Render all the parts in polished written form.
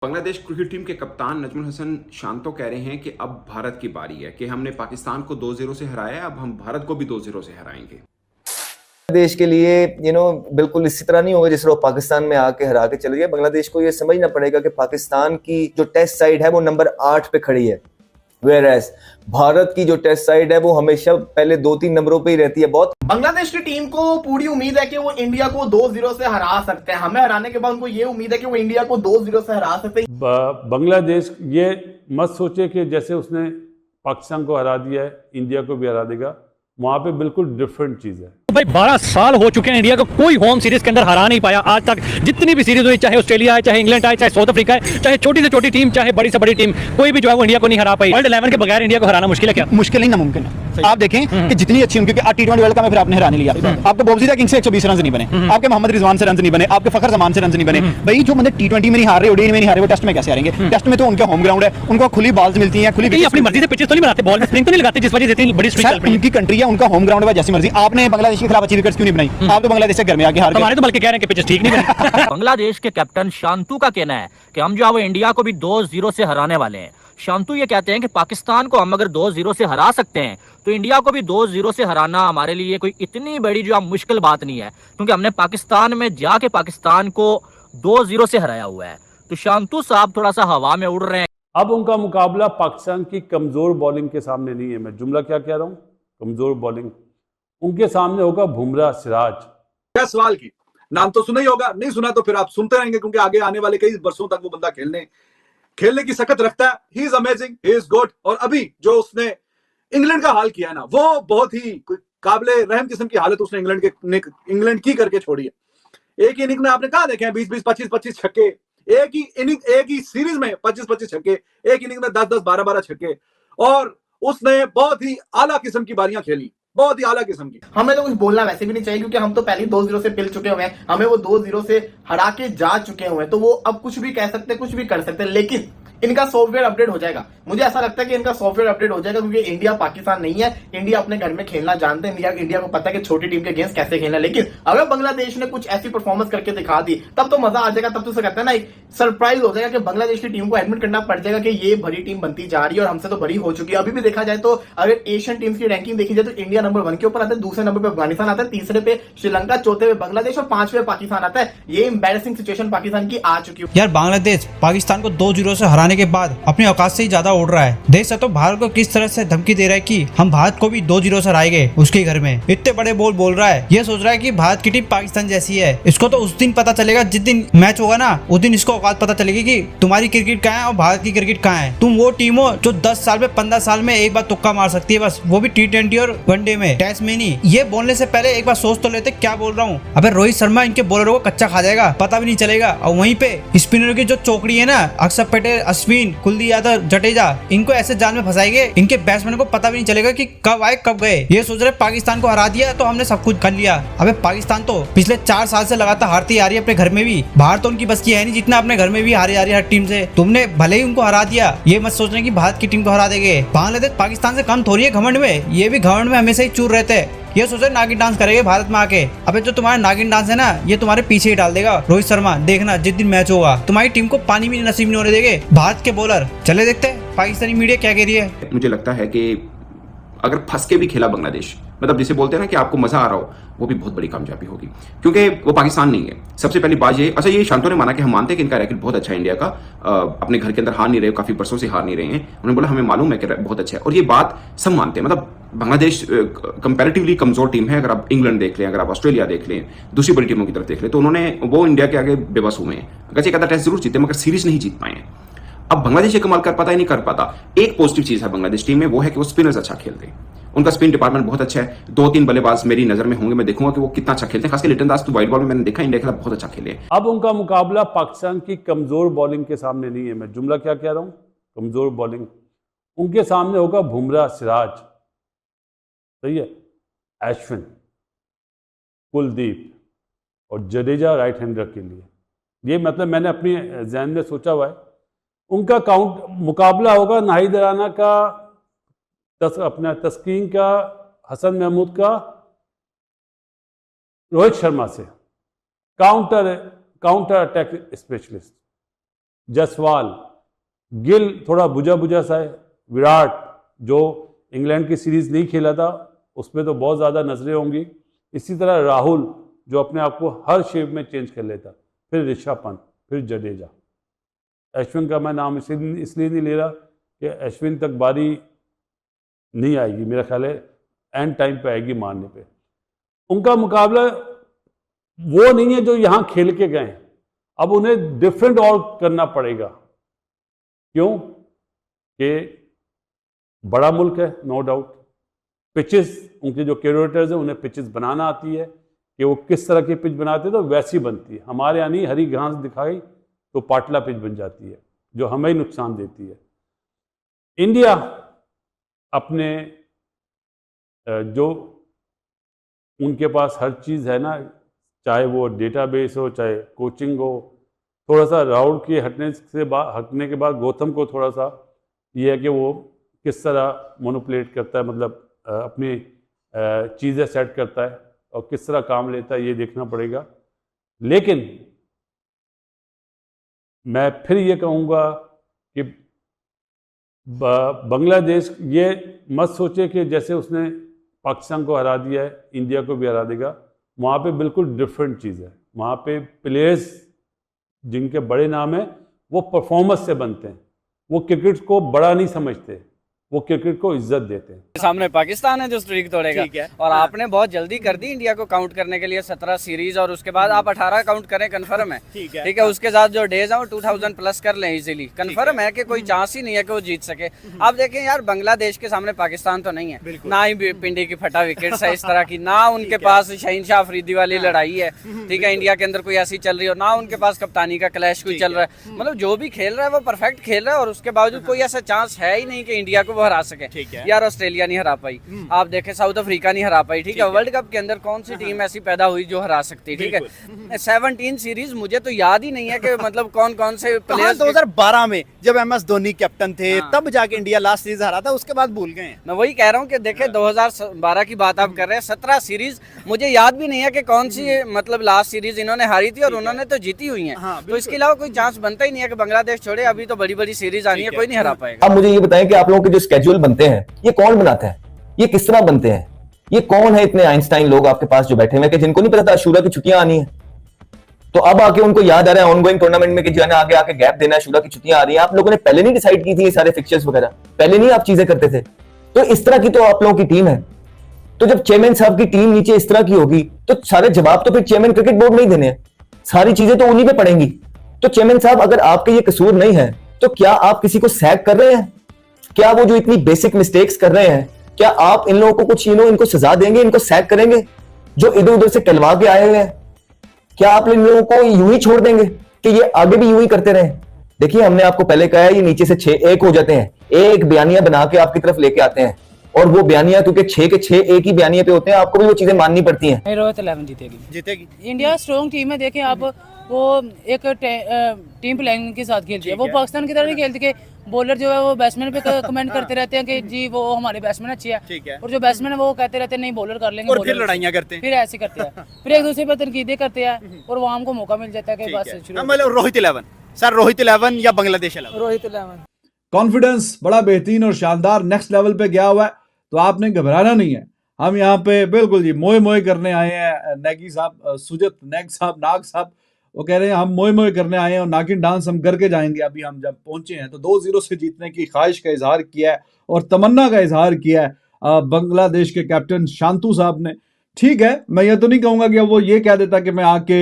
Bangladesh cricket team के कप्तान नजमुल हसन शांतो कह रहे हैं कि अब भारत की बारी है कि हमने पाकिस्तान को 2-0 से हराया है, अब हम भारत को भी 2-0 से हराएंगे। देश के लिए बिल्कुल इसी तरह नहीं होगा जिस तरह पाकिस्तान में आके हरा के चले गए। बांग्लादेश को ये समझना पड़ेगा कि पाकिस्तान की जो टेस्ट साइड है वो नंबर 8 पे खड़ी है, वेयरएज भारत की जो टेस्ट साइड है वो हमेशा पहले 2-3 नंबरों पे ही रहती है। बहुत बांग्लादेश की टीम को पूरी उम्मीद है कि वो इंडिया को 2-0 से हरा सकते हैं। हमें हराने के बाद उनको ये उम्मीद है कि वो इंडिया को 2-0 से हरा सकते हैं। बांग्लादेश ये मत सोचे कि जैसे उसने पाकिस्तान को हरा दिया है इंडिया को भी हरा देगा, वहां पे बिल्कुल डिफरेंट चीज है। भाई 12 साल हो चुके हैं, इंडिया को कोई होम सीरीज के अंदर हरा नहीं पाया आज तक। जितनी भी सीरीज हुई, चाहे ऑस्ट्रेलिया है, चाहे इंग्लैंड है, चाहे साउथ अफ्रीका है, चाहे छोटी से छोटी टीम, चाहे बड़ी से बड़ी टीम, कोई भी जो है वो इंडिया को नहीं हरा पाई। वर्ल्ड 11 के बगैर इंडिया को हराना मुश्किल है क्या? मुश्किल नहीं, नामुमकिन है। आप देखें कि जितनी अच्छी उनकी T20 वर्ल्ड कप में फिर आपने हरा नहीं लिया। आपके बॉबजीदा किंग्स से 120 रन नहीं बने, आपके मोहम्मद रिजवान से रन नहीं बने, आपके फखर जमान से रन नहीं बने। भाई जो बंदे T20 में नहीं हार रहे, ओडीआई में नहीं हारे, वो टेस्ट में कैसे हारेंगे? टेस्ट में तो उनका होम ग्राउंड है, उनको खुली बॉल्स मिलती हैं, खुली अपनी मर्जी से पिचेस तो नहीं बनाते, बॉल में स्प्रिंग तो नहीं लगाते, जिस वजह से इतनी बड़ी स्ट्रीक चल रही है। उनकी कंट्री है, उनका होम ग्राउंड है, जैसी मर्जी। आपने बांग्लादेश के खिलाफ अच्छी विकेट्स क्यों नहीं बनाई? आप तो बांग्लादेश से घर में आके हार गए। हमारे तो बल्कि कह रहे हैं कि पिचेस ठीक नहीं बने। बांग्लादेश के कैप्टन शांतु का कहना है कि हम जो है वो इंडिया को भी 2-0 से हराने वाले हैं। शांतु ये कहते हैं कि पाकिस्तान को हम अगर 2-0 से हरा सकते हैं तो इंडिया को भी 2-0 से हराना हमारे लिए कोई इतनी बड़ी जो मुश्किल बात नहीं है, क्योंकि हमने पाकिस्तान में जाके पाकिस्तान को 2-0 से हराया हुआ है। तो शांतु साहब थोड़ा सा हवा में उड़ रहे हैं। अब उनका मुकाबला पाकिस्तान की कमजोर बॉलिंग के सामने नहीं है। मैं जुमला क्या कह रहा हूँ? कमजोर बॉलिंग। उनके सामने होगा बुमराह, सिराज। क्या सवाल की नाम तो सुना ही होगा, नहीं सुना तो फिर आप सुनते रहेंगे, क्योंकि आगे आने वाले कई वर्षों तक वो बंदा खेलने की सकत रखता है। He is amazing, he is good. और अभी जो उसने इंग्लैंड का हाल किया है ना, वो बहुत ही काबिले रहम किस्म की हालत उसने इंग्लैंड की करके छोड़ी है। एक इनिंग में आपने कहा देखे हैं 20-20, 25-25 छक्के, एक ही सीरीज में 25-25 छक्के, एक इनिंग में 10-10, 12-12 छक्के। और उसने बहुत ही आला किस्म की बारियां खेली, बहुत ही आला किस्म की। हमें तो कुछ बोलना वैसे भी नहीं चाहिए, क्योंकि हम तो पहले 2-0 से पिल चुके हुए हैं, हमें वो 2-0 से हरा के जा चुके हुए हैं। तो वो अब कुछ भी कह सकते, कुछ भी कर सकते, लेकिन इनका सॉफ्टवेयर अपडेट हो जाएगा। मुझे ऐसा लगता है कि इनका सॉफ्टवेयर अपडेट हो जाएगा, क्योंकि इंडिया पाकिस्तान नहीं है। इंडिया अपने घर में खेलना जानते हैं, इंडिया को पता है कि छोटी टीम के अगेंस्ट कैसे खेलना है। लेकिन अगर बांग्लादेश ने कुछ ऐसी परफॉर्मेंस करके दिखा दी तब तो मजा आ जाएगा। तब तो कहते हैं ना, एक सरप्राइज हो जाएगा कि बांग्लादेश की टीम को एडमिट करना पड़ जाएगा कि ये बड़ी टीम बनती जा रही है, और हमसे तो बड़ी हो चुकी है। अभी भी देखा जाए तो अगर एशियन टीम्स की रैंकिंग देखी जाए तो इंडिया नंबर 1 के ऊपर आता है, दूसरे नंबर पे अफगानिस्तान आता है, तीसरे पे श्रीलंका, चौथे पे बांग्लादेश और 5वें पाकिस्तान आता है। ये एम्बैरेसिंग सिचुएशन पाकिस्तान की आ चुकी है। यार बांग्लादेश पाकिस्तान को 2-0 से हराने के बाद अपने औकात से ही ज्यादा उड़ रहा है। देख सकते हो भारत को किस तरह से धमकी दे रहा है कि हम भारत को भी 2-0 से हराएंगे उसके घर में। इतने बड़े बोल रहा है। ये सोच रहा है कि भारत की टीम पाकिस्तान जैसी है। इसको तो उस दिन पता चलेगा जिस दिन मैच होगा ना, उस दिन इसको औकात पता चलेगी कि तुम्हारी क्रिकेट कहाँ है और भारत की क्रिकेट कहाँ है। तुम वो टीम हो जो 10 साल में 15 साल में एक बार तुक्का मार सकती है, बस वो भी T20 और वनडे में, टेस्ट में नहीं। ये बोलने से पहले एक बार सोच तो लेते क्या बोल रहा हूँ। अबे रोहित शर्मा इनके बॉलरों को कच्चा खा जाएगा, पता भी नहीं चलेगा। और वहीं पे स्पिनर की जो चौकड़ी है ना, अक्षर पटेल, अश्विन, कुलदीप यादव, जडेजा, इनको ऐसे जाल में फंसाएंगे, इनके बैट्समैन को पता भी नहीं चलेगा कि कब आए कब गए। ये सोच रहे पाकिस्तान को हरा दिया तो हमने सब कुछ कर लिया। अबे पाकिस्तान तो पिछले 4 साल से लगातार हारती आ रही है अपने घर में भी। बाहर तो उनकी बस की है नहीं जितना अपने घर में भी हारी आ रही है हर टीम से। तुमने भले ही उनको हरा दिया, ये मत सोचना कि भारत की टीम को हरा देंगे। बांग्लादेश पाकिस्तान से कम थोड़ी है घमंड में। ये भी घमंड में हमेशा ही चूर रहते हैं। ये सोच रहे नागिन डांस करेंगे भारत में आके। अबे जो तुम्हारा नागिन डांस है ना, ये तुम्हारे पीछे ही डाल देगा रोहित शर्मा। देखना जिस दिन मैच होगा तुम्हारी टीम को पानी भी नसीब नहीं होने देंगे भारत के बॉलर। चले देखते हैं पाकिस्तानी मीडिया क्या कह रही है। मुझे लगता है कि अगर फंस के भी खेला बांग्लादेश, मतलब जिसे बोलते हैं ना कि आपको मजा आ रहा हो, वो भी बहुत बड़ी कामयाबी होगी, क्योंकि वो पाकिस्तान नहीं है। सबसे पहली बात ये, अच्छा ये शांतो ने माना कि हम मानते हैं कि इनका रैकेट बहुत अच्छा है इंडिया का, अपने घर के अंदर हार नहीं रहे, काफी वर्षों से हार नहीं रहे हैं। उन्होंने बोला हमें मालूम है कि बहुत अच्छा है, और ये बात सब मानते हैं। मतलब बांग्लादेश कंपैरेटिवली कमजोर टीम है। अगर आप इंग्लैंड देख लें, अगर आप ऑस्ट्रेलिया देख लें, दूसरी बड़ी टीमों की तरफ देख लें, तो वो इंडिया के आगे बेबस हुए हैं। अगर एक आधा टेस्ट जरूर जीते मगर सीरीज नहीं जीत पाए हैं। अब बांग्लादेश ये कमाल कर पाता है नहीं कर पाता। एक पॉजिटिव चीज है बांग्लादेश टीम में, वो है कि वो स्पिनर्स अच्छा खेलते हैं। उनका स्पिन डिपार्टमेंट बहुत अच्छा है। 2-3 बल्लेबाज मेरी नजर में होंगे, मैं देखूंगा कि वो कितना अच्छा खेलते हैं। खासकर लिटन दास तो वाइट बॉल में मैंने देखा इंडिया के खिलाफ बहुत अच्छा खेले। अब उनका मुकाबला पाकिस्तान की कमजोर बॉलिंग के सामने नहीं है। मैं जुमला क्या कह रहा हूँ? कमजोर बॉलिंग। उनके सामने होगा बुमराह, सिराज, सही है, अश्विन, कुलदीप और जडेजा राइट हैंडर के लिए। ये मतलब मैंने अपनी जहन में सोचा हुआ है। उनका मुकाबला होगा नाहिद राना का, अपना तस्कीन का, हसन महमूद का, रोहित शर्मा से। Counter attack specialist Jaiswal, Gill थोड़ा बुझा बुझा सा है, विराट जो इंग्लैंड की सीरीज नहीं खेला था उसमें तो बहुत ज़्यादा नजरें होंगी। इसी तरह राहुल जो अपने आप को हर शेप में चेंज कर लेता, फिर ऋषभ पंत, फिर जडेजा। अश्विन का मैं नाम इसलिए नहीं ले रहा कि अश्विन तक बारी नहीं आएगी, मेरा ख्याल है एंड टाइम पे आएगी मारने पे। उनका मुकाबला वो नहीं है जो यहाँ खेल के गए, अब उन्हें डिफरेंट और करना पड़ेगा। क्यों? कि बड़ा मुल्क है, नो डाउट। पिचेस, उनके जो क्यूरेटर्स हैं उन्हें पिचेस बनाना आती है कि वो किस तरह की पिच बनाते हैं तो वैसी बनती है। हमारे यहाँ नहीं, हरी घास दिखाई तो पाटला पिच बन जाती है जो हमें ही नुकसान देती है। इंडिया अपने जो उनके पास हर चीज़ है ना, चाहे वो डेटाबेस हो, चाहे कोचिंग हो, थोड़ा सा राहुल के हटने के बाद गौतम को थोड़ा सा ये है कि वो किस तरह मोनोपुलेट करता है, मतलब अपनी चीज़ें सेट करता है और किस तरह काम लेता है, ये देखना पड़ेगा। लेकिन मैं फिर ये कहूँगा कि बांग्लादेश ये मत सोचे कि जैसे उसने पाकिस्तान को हरा दिया है इंडिया को भी हरा देगा। वहाँ पे बिल्कुल डिफरेंट चीज़ है। वहाँ पे प्लेयर्स जिनके बड़े नाम हैं वो परफॉर्मेंस से बनते हैं, वो क्रिकेट को बड़ा नहीं समझते, वो क्रिकेट को इज्जत देते हैं। सामने पाकिस्तान है जो स्ट्रीक तोड़ेगा। ठीक है। और आपने बहुत जल्दी कर दी इंडिया को काउंट करने के लिए 17 सीरीज, और उसके बाद आप 18 काउंट करें, कंफर्म है। ठीक है। ठीक है, उसके साथ जो डेज है वो 2000 प्लस कर लें इजीली, कंफर्म है कि कोई चांस ही नहीं है कि वो जीत सके। आप देखें यार, बांग्लादेश के सामने पाकिस्तान तो नहीं है, ना ही पिंडी की फटा विकेट्स है इस तरह की, ना उनके पास शहीनशाह अफरीदी वाली लड़ाई है। ठीक है, इंडिया के अंदर कोई ऐसी चल रही हो, ना उनके पास कप्तानी का क्लैश कोई चल रहा है। मतलब जो भी खेल रहा है वो परफेक्ट खेल रहा है, और उसके बावजूद कोई ऐसा चांस है ही नहीं कि इंडिया को वो हरा सके। यार ऑस्ट्रेलिया नहीं हरा पाई, आप देखें साउथ अफ्रीका नहीं हरा पाई। ठीक है, वर्ल्ड कप के अंदर कौन सी टीम ऐसी पैदा हुई जो हरा सकती? ठीक है, 17 सीरीज मुझे तो याद ही नहीं है कि मतलब कौन कौन से प्लेयर्स। 2012 में जब MS धोनी कैप्टन थे तब जाके इंडिया लास्ट सीरीज हरा था, उसके बाद भूल गए। मैं वही कह रहा हूँ कि देखे 2012 की बात आप कर रहे हैं, 17 सीरीज मुझे याद भी नहीं है कि कौन सी मतलब लास्ट सीरीज इन्होंने हारी थी, और उन्होंने तो जीती हुई है। तो इसके अलावा कोई चांस बनता ही नहीं है कि बांग्लादेश छोड़े। अभी तो बड़ी बड़ी सीरीज आनी है, कोई नहीं हरा पाएगा। अब मुझे ये बताएं कि आप लोगों के जो स्केड्यूल बनते हैं ये कौन बनाता है, ये किस तरह बनते हैं, ये कौन है इतने आइंस्टाइन लोग आपके पास जो बैठे हुए हैं कि जिनको नहीं पता था अशूरा की छुट्टियां आनी है? तो अब आके उनको याद आ रहा है ऑनगोइंग टूर्नामेंट में कि जो है ना आगे आके गैप देना है, अशूरा की छुट्टियां आ रही हैं। आप लोगों ने पहले नहीं डिसाइड की थी ये सारे फिक्चर्स वगैरह? पहले नहीं आप चीजें करते थे? तो इस तरह की तो आप लोगों की टीम है। तो जब चेयरमैन साहब की टीम नीचे इस तरह की होगी तो सारे जवाब तो फिर चेयरमैन क्रिकेट बोर्ड नहीं देने हैं, सारी चीजें तो उन्हीं पे पड़ेंगी। तो चेयरमैन साहब, अगर आपके ये कसूर नहीं है तो क्या आप किसी को सैक कर रहे हैं? क्या वो जो इतनी बेसिक मिस्टेक्स कर रहे हैं, क्या आप इन लोगों को कुछ इनको सजा देंगे, इनको सैक करेंगे जो इधर उधर से कहलवा के आए हुए हैं? क्या आप इन लोगों को यूं ही छोड़ देंगे कि ये आगे भी यूं ही करते रहें? देखिए, हमने आपको पहले कहा है ये नीचे से 6-1 हो जाते हैं, एक बयानिया बना के आपकी तरफ लेके आते हैं, और वो बयानिया क्योंकि 6 के 6 एक ही बयानिया पे होते हैं, आपको भी वो चीजें माननी पड़ती हैं। रोहित 11 जीतेगी। इंडिया स्ट्रॉन्ग टीम है। देखें आप, वो एक टीम प्लानिंग के साथ खेलती है, वो पाकिस्तान की तरह नहीं खेलती कि बॉलर जो है वो बैट्समैन पे कमेंट करते रहते हैं कि जी वो हमारे बैट्समैन अच्छे है, और जो बैट्समैन है वो कहते रहते हैं नहीं बॉलर कर लेंगे, और फिर लड़ाइयां करते हैं, फिर ऐसे करते हैं, फिर एक दूसरे पर तनकीदें करते हैं, और वहाँ हमको मौका मिल जाता है कि बस शुरू। मतलब रोहित 11 सर, रोहित 11 या बांग्लादेश 11? रोहित 11। कॉन्फिडेंस बड़ा बेहतरीन और शानदार नेक्स्ट लेवल पे गया हुआ है, तो आपने घबराना नहीं है। हम यहाँ पे बिल्कुल जी मोए मोए करने आए हैं। नेगी साहब, सुजत नेग साहब, नाग साहब वो कह रहे हैं हम मोए मोए करने आए हैं और नागिन डांस हम करके जाएंगे। अभी हम जब पहुंचे हैं तो 2-0 से जीतने की ख्वाहिश का इजहार किया है और तमन्ना का इजहार किया है बांग्लादेश के कैप्टन शांतु साहब ने। ठीक है, मैं ये तो नहीं कहूंगा कि वो ये कह देता कि मैं आके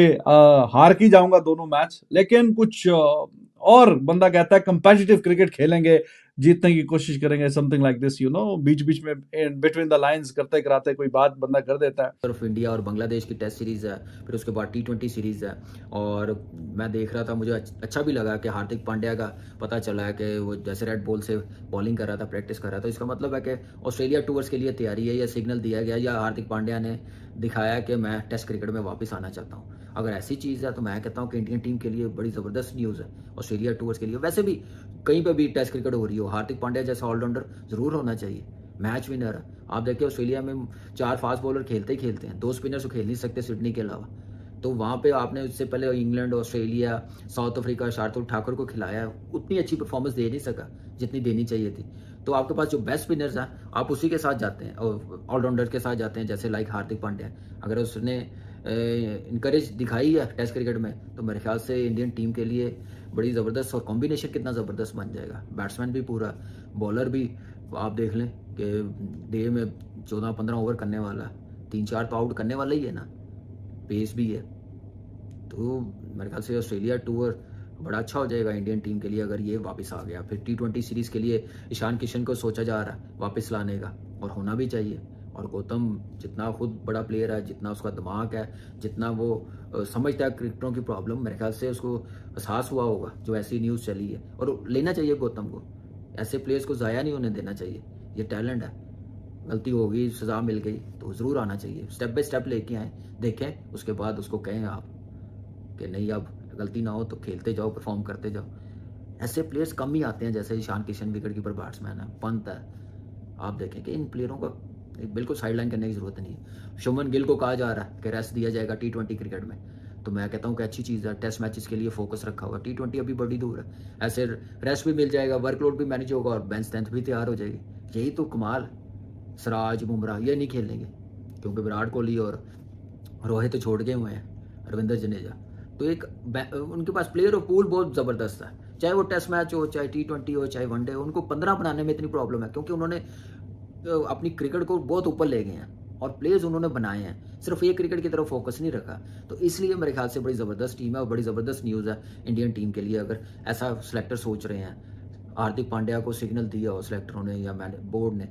हार की जाऊंगा दोनों मैच, लेकिन कुछ और बंदा कहता है कंपेटिटिव क्रिकेट खेलेंगे, जीतने की कोशिश करेंगे, something like this, you know, बीच बीच में बिटवीन द लाइंस करते कराते कोई बात बंदा कर देता है। सिर्फ इंडिया और बांग्लादेश की टेस्ट सीरीज है, फिर उसके बाद T20 सीरीज है, और मैं देख रहा था, मुझे अच्छा भी लगा कि हार्दिक पांड्या का पता चला है कि वो जैसे रेड बॉल से बॉलिंग कर रहा था, प्रैक्टिस कर रहा था। इसका मतलब है कि ऑस्ट्रेलिया टूर्स के लिए तैयारी है, या सिग्नल दिया गया, या हार्दिक पांड्या ने दिखाया कि मैं टेस्ट क्रिकेट में वापस आना चाहता हूँ। अगर ऐसी चीज़ है तो मैं कहता हूँ कि इंडियन टीम के लिए बड़ी ज़बरदस्त न्यूज़ है, ऑस्ट्रेलिया टूर्स के लिए। वैसे भी कहीं पे भी टेस्ट क्रिकेट हो रही हो, हार्दिक पांड्या जैसा ऑलराउंडर ज़रूर होना चाहिए, मैच विनर है। आप देखिए ऑस्ट्रेलिया में 4 फास्ट बॉलर खेलते ही खेलते हैं, 2 स्पिनर्स तो खेल नहीं सकते सिडनी के अलावा। तो वहाँ पे आपने उससे पहले England, Australia, south Africa, Shardul Thakur को खिलाया, उतनी अच्छी परफॉर्मेंस दे नहीं सका जितनी देनी चाहिए थी। तो आपके पास जो बेस्ट स्पिनर्स हैं आप उसी के साथ जाते हैं और ऑलराउंडर के साथ जाते हैं, जैसे लाइक हार्दिक पांड्या। अगर उसने इनकरेज दिखाई है टेस्ट क्रिकेट में तो मेरे ख्याल से इंडियन टीम के लिए बड़ी ज़बरदस्त, और कॉम्बिनेशन कितना ज़बरदस्त बन जाएगा। बैट्समैन भी पूरा, बॉलर भी आप देख लें कि डे में 14-15 ओवर करने वाला, 3-4 तो आउट करने वाला ही है ना, पेस भी है। तो मेरे ख्याल से ऑस्ट्रेलिया टूर बड़ा अच्छा हो जाएगा इंडियन टीम के लिए अगर ये वापस आ गया। फिर T20 सीरीज़ के लिए ईशान किशन को सोचा जा रहा है वापस लाने का, और होना भी चाहिए। और गौतम जितना खुद बड़ा प्लेयर है, जितना उसका दिमाग है, जितना वो समझता है क्रिकेटरों की प्रॉब्लम, मेरे ख्याल से उसको एहसास हुआ होगा जो ऐसी न्यूज़ चली है। और लेना चाहिए गौतम को, ऐसे प्लेयर्स को ज़ाया नहीं होने देना चाहिए। ये टैलेंट है, गलती हो गई, सज़ा मिल गई तो ज़रूर आना चाहिए। स्टेप बाय स्टेप लेके आएँ, देखें, उसके बाद उसको कहें आप कि नहीं अब गलती ना हो तो खेलते जाओ, परफॉर्म करते जाओ। ऐसे प्लेयर्स कम ही आते हैं, जैसे Ishan Kishan wicket keeper batsman है, पंत है। आप देखें कि इन प्लेयरों का बिल्कुल साइडलाइन करने की ज़रूरत नहीं है। शुभमन गिल को कहा जा रहा है कि रेस्ट दिया जाएगा T20 क्रिकेट में, तो मैं कहता हूँ कि अच्छी चीज़ है। टेस्ट मैचेस के लिए फोकस रखा होगा, T20 अभी बड़ी दूर है, ऐसे रेस्ट भी मिल जाएगा, वर्कलोड भी मैनेज होगा और बेंच स्ट्रेंथ भी तैयार हो जाएगी। यही तो कमाल। सिराज, बुमराह ये नहीं खेलेंगे क्योंकि विराट कोहली और रोहित तो छोड़ गए हुए हैं, रविंद्र जडेजा। तो एक उनके पास प्लेयर ऑफ पूल बहुत ज़बरदस्त है, चाहे वो टेस्ट मैच हो, चाहे T20 हो, चाहे वनडे हो। उनको 15 बनाने में इतनी प्रॉब्लम है क्योंकि उन्होंने अपनी क्रिकेट को बहुत ऊपर ले गए हैं और प्लेयर्स उन्होंने बनाए हैं, सिर्फ एक क्रिकेट की तरफ फोकस नहीं रखा। तो इसलिए मेरे ख्याल से बड़ी ज़बरदस्त टीम है और बड़ी ज़बरदस्त न्यूज़ है इंडियन टीम के लिए अगर ऐसा सिलेक्टर सोच रहे हैं। हार्दिक पांड्या को सिग्नल दिया हो सिलेक्टरों ने या मैंने बोर्ड ने